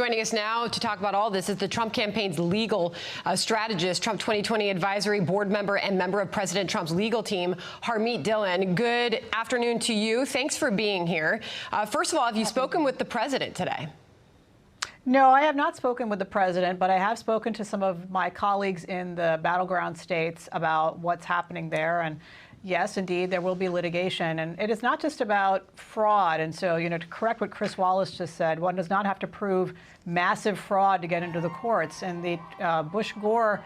Joining us now to talk about all this is the Trump campaign's legal strategist, Trump 2020 advisory board member and member of President Trump's legal team, Harmeet Dhillon. Good afternoon to you. Thanks for being here. First of all, have you spoken with the president today? No, I have not spoken with the president, but I have spoken to some of my colleagues in the battleground states about what's happening there. And yes, indeed, there will be litigation. And it is not just about fraud. And so, to correct what Chris Wallace just said, one does not have to prove massive fraud to get into the courts. And the Bush-Gore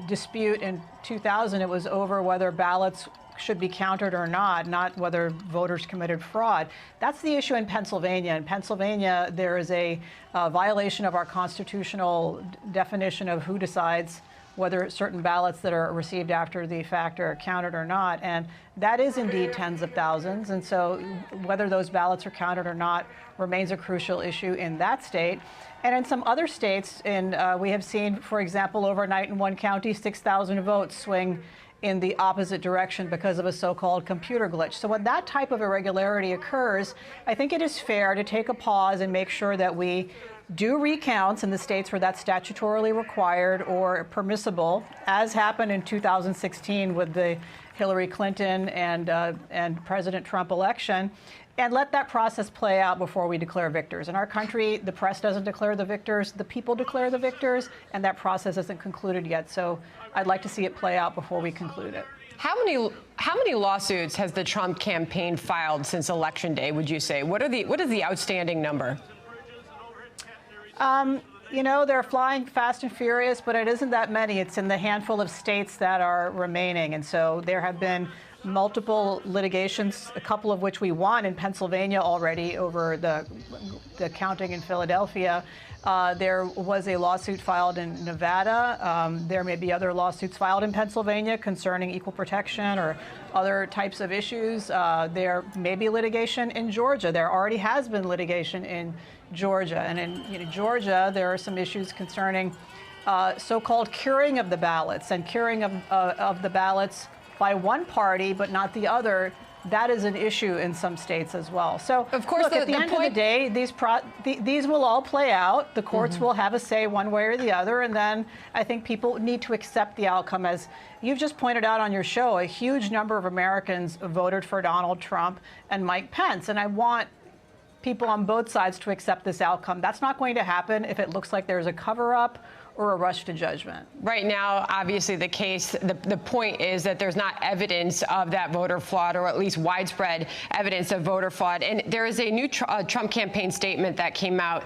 dispute in 2000, it was over whether ballots should be counted or not whether voters committed fraud. That's the issue in Pennsylvania. In Pennsylvania, there is a violation of our constitutional definition of who decides whether certain ballots that are received after the fact are counted or not. And that is indeed tens of thousands. And so whether those ballots are counted or not remains a crucial issue in that state. And in some other states, we have seen, for example, overnight in one county, 6,000 votes swing in the opposite direction because of a so-called computer glitch. So when that type of irregularity occurs, I think it is fair to take a pause and make sure that we do recounts in the states where that's statutorily required or permissible, as happened in 2016 with the Hillary Clinton and President Trump election, and let that process play out before we declare victors. In our country, the press doesn't declare the victors, the people declare the victors, and that process isn't concluded yet. So I'd like to see it play out before we conclude it. How many lawsuits has the Trump campaign filed since Election Day, would you say? What is the outstanding number? They're flying fast and furious, but it isn't that many. It's in the handful of states that are remaining. And so there have been multiple litigations, a couple of which we won in Pennsylvania already over the counting in Philadelphia. There was a lawsuit filed in Nevada. There may be other lawsuits filed in Pennsylvania concerning equal protection or other types of issues. There may be litigation in Georgia. There already has been litigation in Georgia. And in Georgia, there are some issues concerning so-called curing of the ballots and curing of the ballots by one party but not the other. That is an issue in some states as well. So, of course, look, at the end of the day, these will all play out. The courts will have a say one way or the other, and then I think people need to accept the outcome. As you've just pointed out on your show, a huge number of Americans voted for Donald Trump and Mike Pence, and I want people on both sides to accept this outcome. That's not going to happen if it looks like there's a cover-up or a rush to judgment. Right now, obviously, the point is that there's not evidence of that voter fraud, or at least widespread evidence of voter fraud. And there is a new Trump campaign statement that came out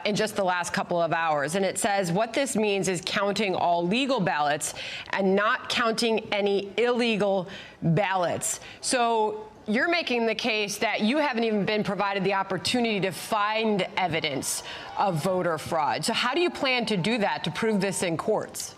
in just the last couple of hours. And it says what this means is counting all legal ballots and not counting any illegal ballots. So you're making the case that you haven't even been provided the opportunity to find evidence of voter fraud. So how do you plan to do that, to prove this in courts?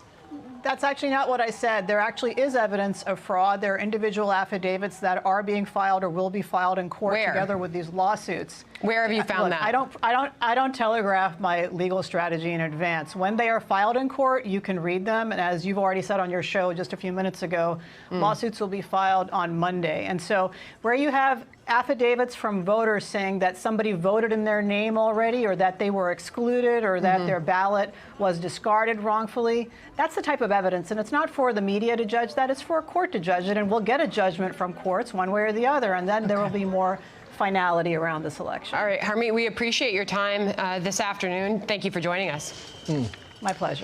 That's actually not what I said. There actually is evidence of fraud. There are individual affidavits that are being filed or will be filed in court together with these lawsuits. Where have you found that? I don't telegraph my legal strategy in advance. When they are filed in court, you can read them. And as you've already said on your show just a few minutes ago, lawsuits will be filed on Monday. And so where you have affidavits from voters saying that somebody voted in their name already, or that they were excluded, or that their ballot was discarded wrongfully, that's the type of evidence. And it's not for the media to judge that. It's for a court to judge it. And we'll get a judgment from courts one way or the other. And then there will be more finality around this election. All right, Harmeet, we appreciate your time this afternoon. Thank you for joining us. My pleasure.